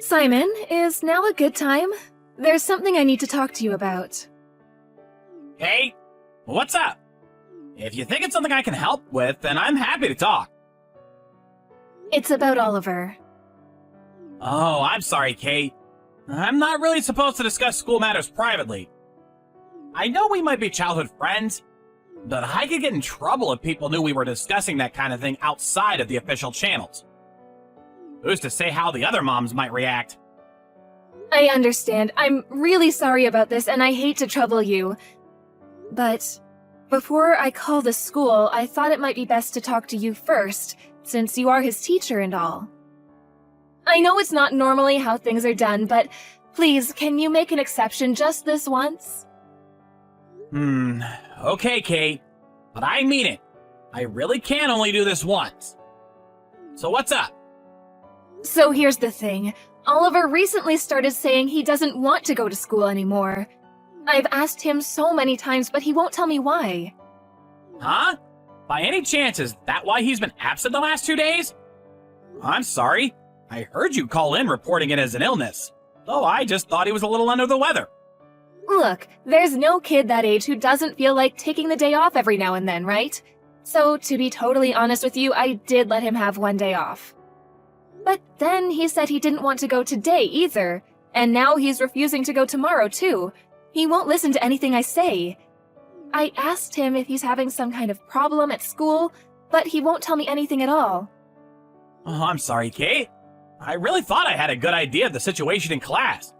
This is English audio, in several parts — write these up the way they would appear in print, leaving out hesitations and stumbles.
Simon, is now a good time? There's something I need to talk to you about. Hey, what's up? If you think it's something I can help with, then I'm happy to talk. It's about Oliver. Oh, I'm sorry, Kate. I'm not really supposed to discuss school matters privately. I know we might be childhood friends, but I could get in trouble if people knew we were discussing that kind of thing outside of the official channels. Who's to say how the other moms might react? I understand. I'm really sorry about this, and I hate to trouble you. But before I call the school, I thought it might be best to talk to you first, since you are his teacher and all. I know it's not normally how things are done, but please, can you make an exception just this once? Okay, Kate, but I mean it. I really can only do this once. So what's up? So here's the thing. Oliver recently started saying he doesn't want to go to school anymore. I've asked him so many times, but he won't tell me why. Huh? By any chance, is that why he's been absent the last 2 days? I'm sorry. I heard you call in reporting it as an illness, though I just thought he was a little under the weather. Look, there's no kid that age who doesn't feel like taking the day off every now and then, right? So, to be totally honest with you, I did let him have one day off. But then he said he didn't want to go today either, and now he's refusing to go tomorrow too. He won't listen to anything I say. I asked him if he's having some kind of problem at school, but he won't tell me anything at all. Oh, I'm sorry, Kate. I really thought I had a good idea of the situation in class.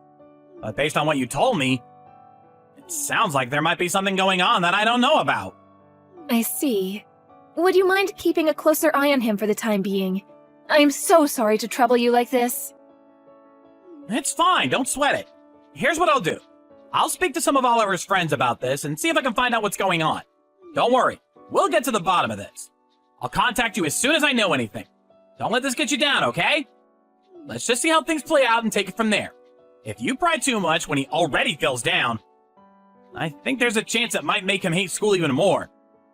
But based on what you told me, it sounds like there might be something going on that I don't know about. I see. Would you mind keeping a closer eye on him for the time being? I'm so sorry to trouble you like this. It's fine, don't sweat it. Here's what I'll do. I'll speak to some of Oliver's friends about this and see if I can find out what's going on. Don't worry, we'll get to the bottom of this. I'll contact you as soon as I know anything. Don't let this get you down, okay? Let's just see how things play out and take it from there. If you pry too much when he already feels down, I think there's a chance it might make him hate school even more.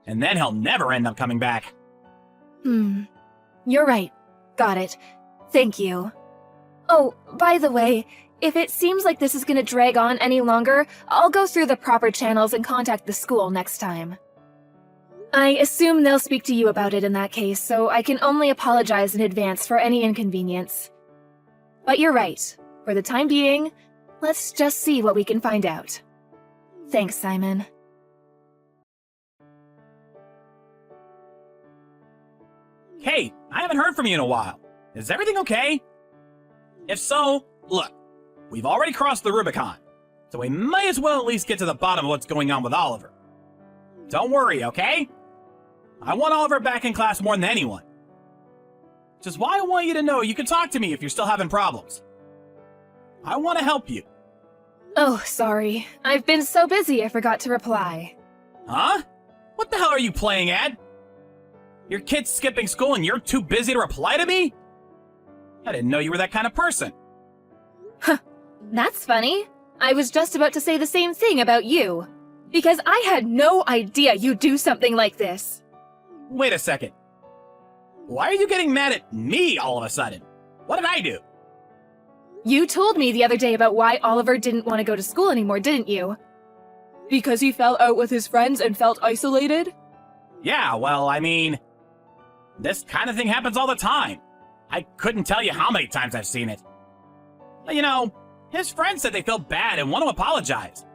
And then he'll never end up coming back. You're right. Got it. Thank you. Oh, by the way, if it seems like this is gonna drag on any longer, I'll go through the proper channels and contact the school next time. I assume they'll speak to you about it in that case, so I can only apologize in advance for any inconvenience. But you're right. For the time being, let's just see what we can find out. Thanks, Simon. Kate, I haven't heard from you in a while. Is everything okay? If so, look, we've already crossed the Rubicon, so we might as well at least get to the bottom of what's going on with Oliver. Don't worry, okay? I want Oliver back in class more than anyone. Which is why I want you to know you can talk to me if you're still having problems. I want to help you. Oh, sorry. I've been so busy I forgot to reply. Huh? What the hell are you playing at? Your kid's skipping school and you're too busy to reply to me? I didn't know you were that kind of person. Huh, that's funny. I was just about to say the same thing about you. Because I had no idea you'd do something like this. Wait a second. Why are you getting mad at me all of a sudden? What did I do? You told me the other day about why Oliver didn't want to go to school anymore, didn't you? Because he fell out with his friends and felt isolated? Yeah, well, I mean, this kind of thing happens all the time. I couldn't tell you how many times I've seen it. But, you know, his friends said they felt bad and want to apologize.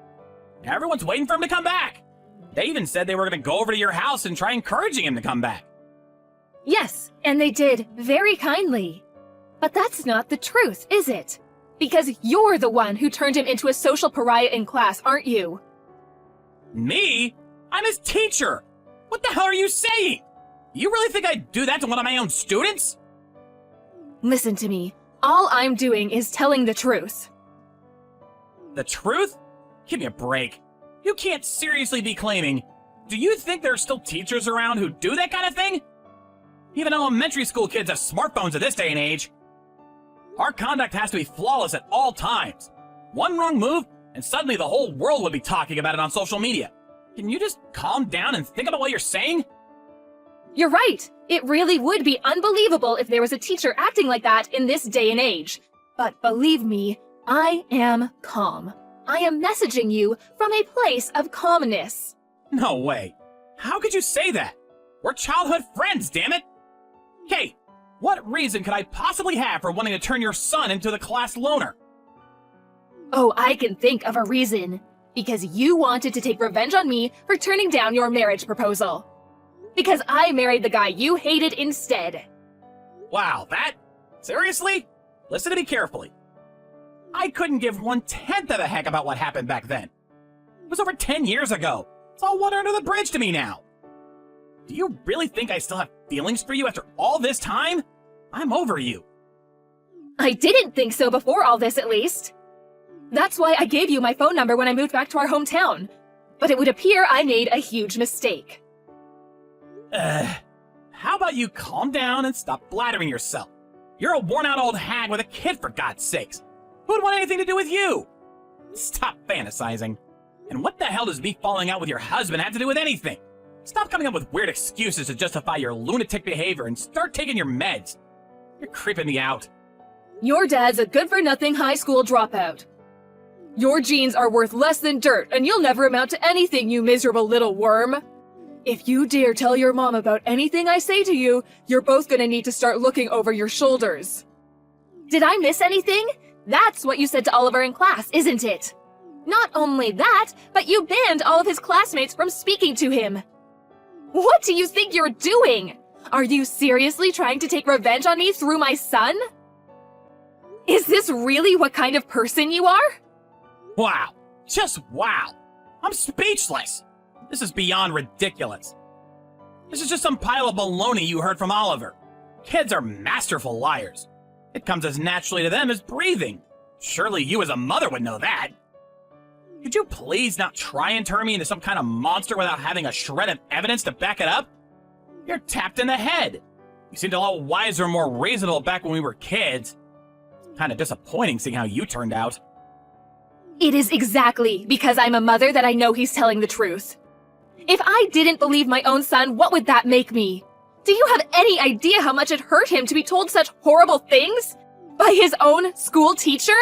Everyone's waiting for him to come back. They even said they were going to go over to your house and try encouraging him to come back. Yes, and they did, very kindly. But that's not the truth, is it? Because you're the one who turned him into a social pariah in class, aren't you? Me? I'm his teacher! What the hell are you saying? You really think I'd do that to one of my own students? Listen to me. All I'm doing is telling the truth. The truth? Give me a break. You can't seriously be claiming... Do you think there are still teachers around who do that kind of thing? Even elementary school kids have smartphones at this day and age. Our conduct has to be flawless at all times. One wrong move, and suddenly the whole world would be talking about it on social media. Can you just calm down and think about what you're saying? You're right. It really would be unbelievable if there was a teacher acting like that in this day and age. But believe me, I am calm. I am messaging you from a place of calmness. No way. How could you say that? We're childhood friends, damn it! Kate, what reason could I possibly have for wanting to turn your son into the class loner? Oh, I can think of a reason. Because you wanted to take revenge on me for turning down your marriage proposal. Because I married the guy you hated instead. Wow, that? Seriously? Listen to me carefully. I couldn't give 1/10 of a heck about what happened back then. It was over 10 years ago. It's all water under the bridge to me now. Do you really think I still have feelings for you after all this time? I'm over you. I didn't think so before all this, at least. That's why I gave you my phone number when I moved back to our hometown. But it would appear I made a huge mistake. How about you calm down and stop blathering yourself? You're a worn-out old hag with a kid, for God's sakes. Who would want anything to do with you? Stop fantasizing. And what the hell does me falling out with your husband have to do with anything? Stop coming up with weird excuses to justify your lunatic behavior and start taking your meds. You're creeping me out. Your dad's a good-for-nothing high school dropout. Your genes are worth less than dirt, and you'll never amount to anything, you miserable little worm. If you dare tell your mom about anything I say to you, you're both gonna need to start looking over your shoulders. Did I miss anything? That's what you said to Oliver in class, isn't it? Not only that, but you banned all of his classmates from speaking to him. What do you think you're doing? Are you seriously trying to take revenge on me through my son? Is this really what kind of person you are? Wow. Just wow. I'm speechless. This is beyond ridiculous. This is just some pile of baloney you heard from Oliver. Kids are masterful liars. It comes as naturally to them as breathing. Surely you as a mother would know that. Could you please not try and turn me into some kind of monster without having a shred of evidence to back it up? You're tapped in the head. You seemed a lot wiser and more reasonable back when we were kids. It's kind of disappointing seeing how you turned out. It is exactly because I'm a mother that I know he's telling the truth. If I didn't believe my own son, what would that make me? Do you have any idea how much it hurt him to be told such horrible things? By his own school teacher?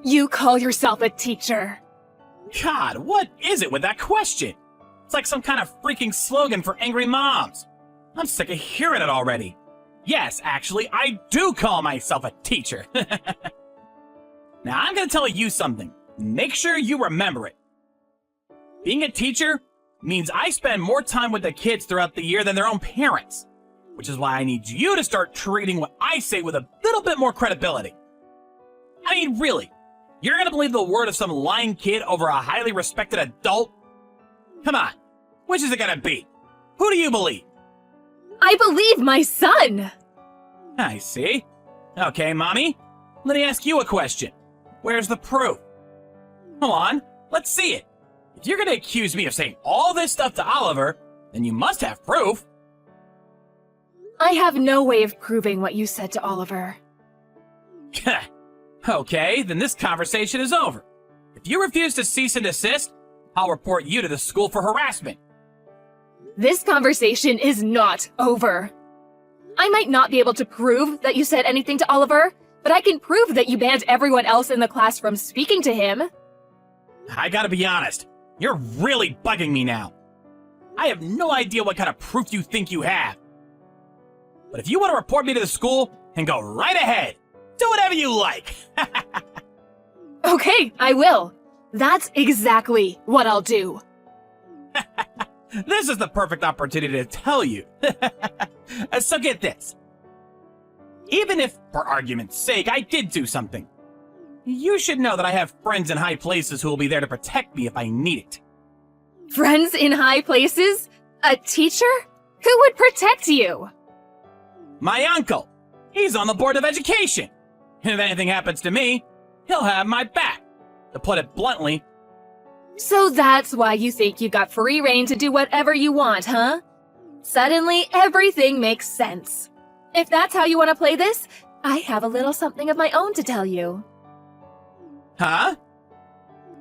You call yourself a teacher. God, what is it with that question? It's like some kind of freaking slogan for angry moms. I'm sick of hearing it already. Yes, actually, I do call myself a teacher. Now, I'm going to tell you something. Make sure you remember it. Being a teacher means I spend more time with the kids throughout the year than their own parents, which is why I need you to start treating what I say with a little bit more credibility. I mean, really, you're going to believe the word of some lying kid over a highly respected adult? Come on, which is it going to be? Who do you believe? I believe my son! I see. Okay, Mommy, let me ask you a question. Where's the proof? Come on, let's see it. If you're going to accuse me of saying all this stuff to Oliver, then you must have proof. I have no way of proving what you said to Oliver. Okay, then this conversation is over. If you refuse to cease and desist, I'll report you to the school for harassment. This conversation is not over. I might not be able to prove that you said anything to Oliver, but I can prove that you banned everyone else in the class from speaking to him. I gotta be honest, you're really bugging me now. I have no idea what kind of proof you think you have. But if you want to report me to the school, then go right ahead. Do whatever you like. Okay, I will. That's exactly what I'll do. This is the perfect opportunity to tell you. So get this. Even if, for argument's sake, I did do something, you should know that I have friends in high places who will be there to protect me if I need it. Friends in high places? A teacher? Who would protect you? My uncle. He's on the board of education. And if anything happens to me, he'll have my back. To put it bluntly. So that's why you think you got free reign to do whatever you want, huh? Suddenly, everything makes sense. If that's how you want to play this, I have a little something of my own to tell you. Huh?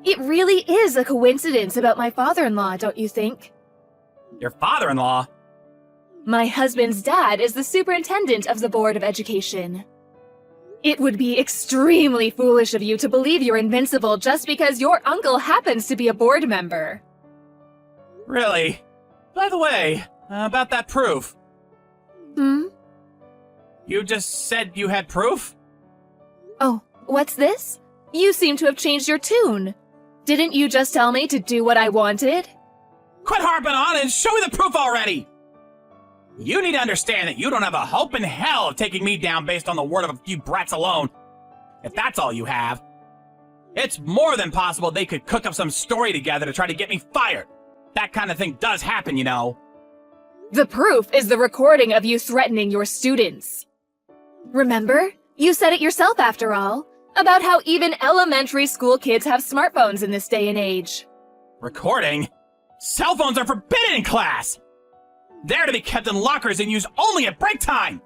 It really is a coincidence about my father-in-law, don't you think? Your father-in-law? My husband's dad is the superintendent of the Board of Education. It would be extremely foolish of you to believe you're invincible just because your uncle happens to be a board member. Really? By the way, about that proof. You just said you had proof? Oh, what's this? You seem to have changed your tune. Didn't you just tell me to do what I wanted? Quit harping on and show me the proof already! You need to understand that you don't have a hope in hell of taking me down based on the word of a few brats alone. If that's all you have. It's more than possible they could cook up some story together to try to get me fired. That kind of thing does happen, you know. The proof is the recording of you threatening your students. Remember? You said it yourself after all, about how even elementary school kids have smartphones in this day and age. Recording? Cell phones are forbidden in class! They're to be kept in lockers and used only at break time!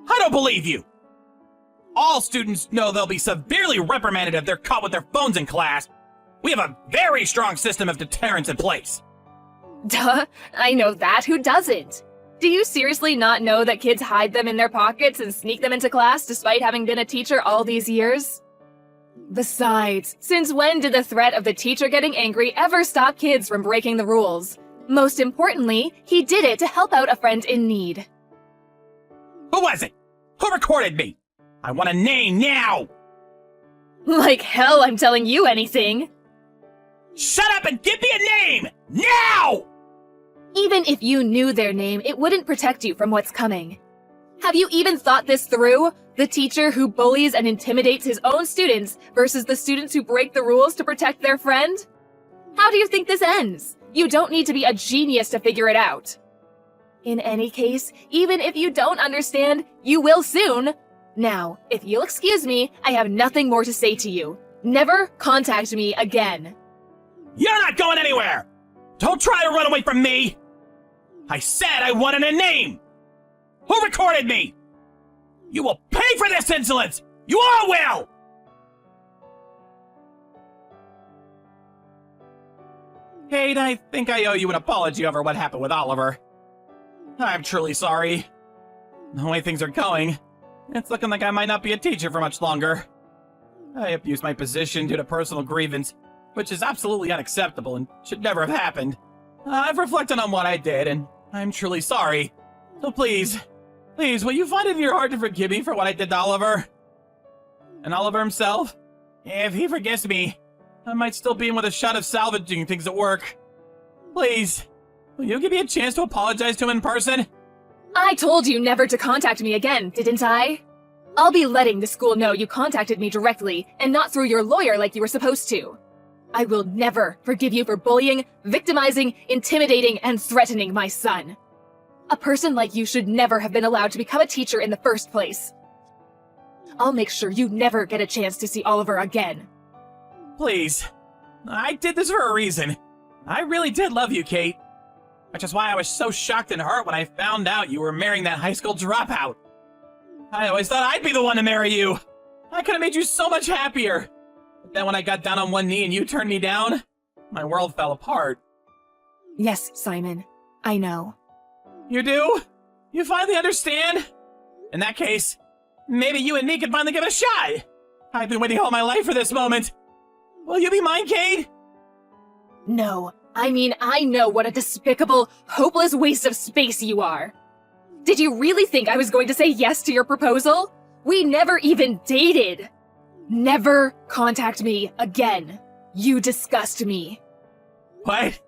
I don't believe you! All students know they'll be severely reprimanded if they're caught with their phones in class. We have a very strong system of deterrence in place. Duh, I know that. Who doesn't? Do you seriously not know that kids hide them in their pockets and sneak them into class despite having been a teacher all these years? Besides, since when did the threat of the teacher getting angry ever stop kids from breaking the rules? Most importantly, he did it to help out a friend in need. Who was it? Who recorded me? I want a name now! Like hell I'm telling you anything. Shut up and give me a name! Now! Even if you knew their name, it wouldn't protect you from what's coming. Have you even thought this through? The teacher who bullies and intimidates his own students versus the students who break the rules to protect their friend? How do you think this ends? You don't need to be a genius to figure it out. In any case, even if you don't understand, you will soon. Now, if you'll excuse me, I have nothing more to say to you. Never contact me again. You're not going anywhere! Don't try to run away from me! I said I wanted a name! Who recorded me? You will pay for this insolence! You all will! Kate, I think I owe you an apology over what happened with Oliver. I'm truly sorry. The way things are going, it's looking like I might not be a teacher for much longer. I abused my position due to personal grievance, which is absolutely unacceptable and should never have happened. I've reflected on what I did, and I'm truly sorry. So please, will you find it in your heart to forgive me for what I did to Oliver? And Oliver himself? If he forgives me, I might still be in with a shot of salvaging things at work. Please, will you give me a chance to apologize to him in person? I told you never to contact me again, didn't I? I'll be letting the school know you contacted me directly and not through your lawyer like you were supposed to. I will never forgive you for bullying, victimizing, intimidating, and threatening my son. A person like you should never have been allowed to become a teacher in the first place. I'll make sure you never get a chance to see Oliver again. Please. I did this for a reason. I really did love you, Kate. Which is why I was so shocked and hurt when I found out you were marrying that high school dropout. I always thought I'd be the one to marry you. I could have made you so much happier. But then when I got down on one knee and you turned me down, my world fell apart. Yes, Simon. I know. You do? You finally understand? In that case, maybe you and me can finally give it a shot. I've been waiting all my life for this moment. Will you be mine, Kate? No. I mean, I know what a despicable, hopeless waste of space you are. Did you really think I was going to say yes to your proposal? We never even dated. Never contact me again. You disgust me. What?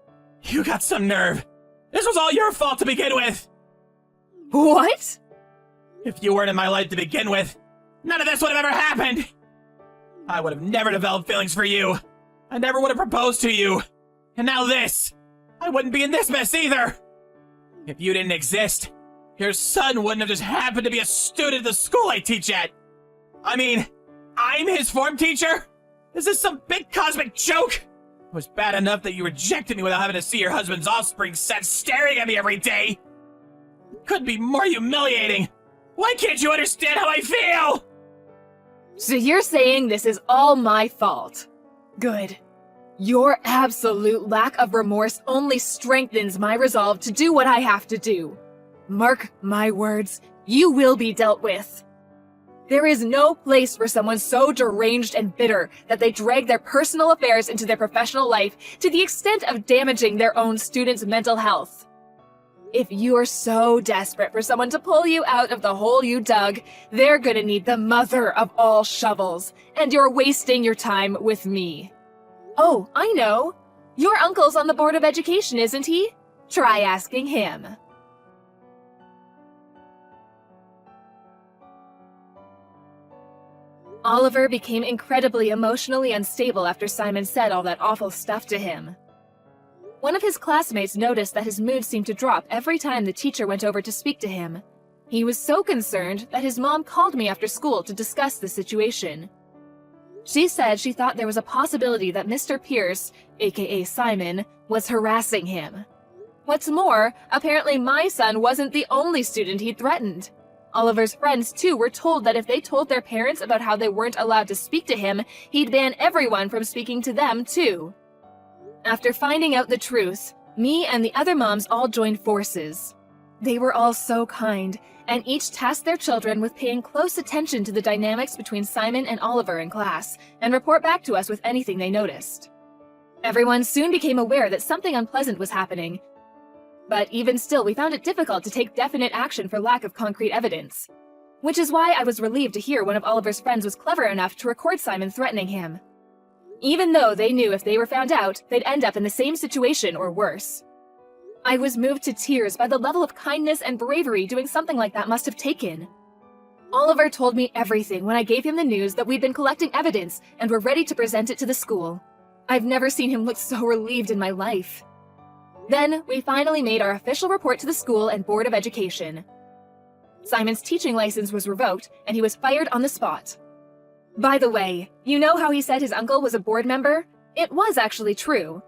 You got some nerve. This was all your fault to begin with. What? If you weren't in my life to begin with, none of this would have ever happened. I would have never developed feelings for you. I never would have proposed to you. And now this. I wouldn't be in this mess either. If you didn't exist, your son wouldn't have just happened to be a student at the school I teach at. I mean, I'm his form teacher? Is this some big cosmic joke? It was bad enough that you rejected me without having to see your husband's offspring set staring at me every day. It couldn't be more humiliating. Why can't you understand how I feel? So you're saying this is all my fault. Good. Your absolute lack of remorse only strengthens my resolve to do what I have to do. Mark my words, you will be dealt with. There is no place for someone so deranged and bitter that they drag their personal affairs into their professional life to the extent of damaging their own students' mental health. If you're so desperate for someone to pull you out of the hole you dug, they're gonna need the mother of all shovels, and you're wasting your time with me. Oh, I know. Your uncle's on the Board of Education, isn't he? Try asking him. Oliver became incredibly emotionally unstable after Simon said all that awful stuff to him. One of his classmates noticed that his mood seemed to drop every time the teacher went over to speak to him. He was so concerned that his mom called me after school to discuss the situation. She said she thought there was a possibility that Mr. Pierce, aka Simon, was harassing him. What's more, apparently my son wasn't the only student he'd threatened. Oliver's friends, too, were told that if they told their parents about how they weren't allowed to speak to him, he'd ban everyone from speaking to them, too. After finding out the truth, me and the other moms all joined forces. They were all so kind, and each tasked their children with paying close attention to the dynamics between Simon and Oliver in class, and report back to us with anything they noticed. Everyone soon became aware that something unpleasant was happening, but even still we found it difficult to take definite action for lack of concrete evidence. Which is why I was relieved to hear one of Oliver's friends was clever enough to record Simon threatening him. Even though they knew if they were found out, they'd end up in the same situation or worse. I was moved to tears by the level of kindness and bravery doing something like that must have taken. Oliver told me everything when I gave him the news that we'd been collecting evidence and were ready to present it to the school. I've never seen him look so relieved in my life. Then, we finally made our official report to the school and Board of Education. Simon's teaching license was revoked, and he was fired on the spot. By the way, you know how he said his uncle was a board member? It was actually true.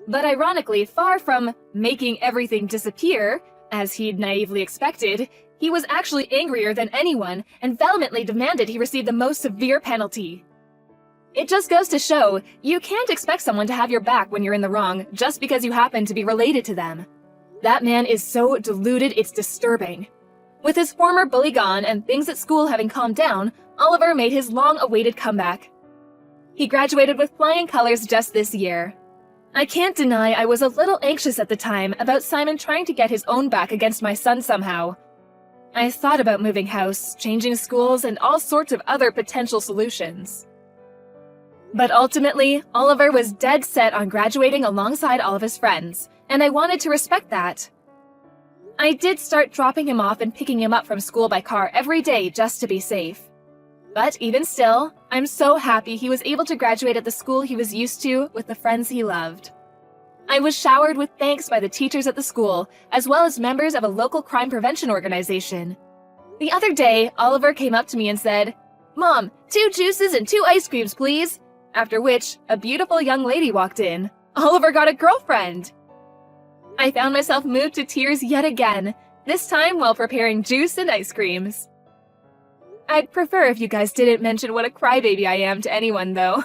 But ironically, far from making everything disappear, as he'd naively expected, he was actually angrier than anyone and vehemently demanded he receive the most severe penalty. It just goes to show, you can't expect someone to have your back when you're in the wrong just because you happen to be related to them. That man is so deluded it's disturbing. With his former bully gone and things at school having calmed down, Oliver made his long-awaited comeback. He graduated with flying colors just this year. I can't deny I was a little anxious at the time about Simon trying to get his own back against my son somehow. I thought about moving house, changing schools, and all sorts of other potential solutions. But ultimately, Oliver was dead set on graduating alongside all of his friends, and I wanted to respect that. I did start dropping him off and picking him up from school by car every day just to be safe. But even still, I'm so happy he was able to graduate at the school he was used to with the friends he loved. I was showered with thanks by the teachers at the school, as well as members of a local crime prevention organization. The other day, Oliver came up to me and said, "Mom, 2 juices and 2 ice creams, please." After which, a beautiful young lady walked in. Oliver got a girlfriend! I found myself moved to tears yet again, this time while preparing juice and ice creams. I'd prefer if you guys didn't mention what a crybaby I am to anyone, though.